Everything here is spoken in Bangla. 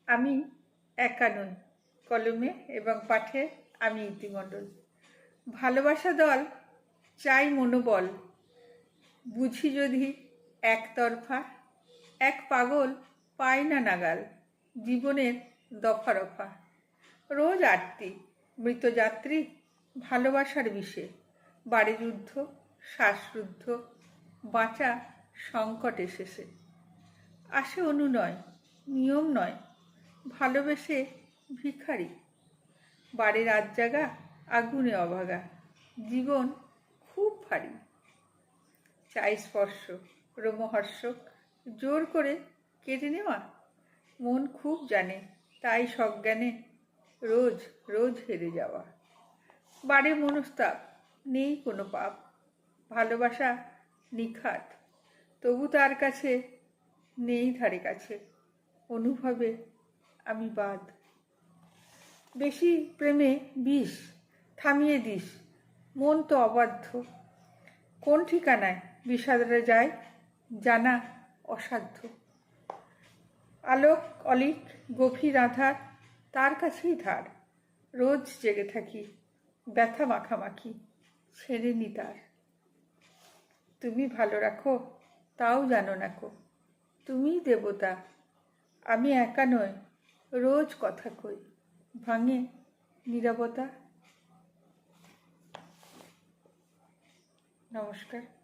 আমি একা নই, কলমে এবং পাঠে আমি ইতিমণ্ডল। ভালোবাসা দল চাই মনোবল, বুঝি যদি একতরফা। এক পাগল পায় না নাগাল, জীবনের দফা রফা। রোজ আরতি, মৃতযাত্রী ভালোবাসার বিষে। বাড়ি যুদ্ধ, শ্বাসরুদ্ধ, বাঁচা সংকটে শেষে। আসে অনুনয়, নিয়ম নয়, ভালোবেসে ভিখারি। বাড়ি রাত জাগা, আগুনে অভাগা, জীবন খুব ভারী। চাই স্পর্শ, রোমহর্ষক, জোর করে কেটে নেওয়া। মন খুব জানে, তাই সজ্ঞানে রোজ রোজ হেরে যাওয়া। বাড়ির মনস্তাপ, নেই কোনো পাপ, ভালোবাসা নিখাত, তবু তার কাছে নেই ধারে কাছে। অনুভবে আমি বাদ। বেশি প্রেমে বিষ, থামিয়ে দিস, মন তো অবাধ্য। কোন ঠিকানায় বিষাদরা যায়, জানা অসাধ্য। আলোক অলিক গভীর আধার, তার কাছেই ধার। রোজ জেগে থাকি, ব্যথা মাখামাখি, ছেড়েনি তার। তুমি ভালো রাখো, তাও জানো না কো, তুমিই দেবতা, আমি একা নই, রোজ কথা কই, ভাঙে নীরবতা। নমস্কার।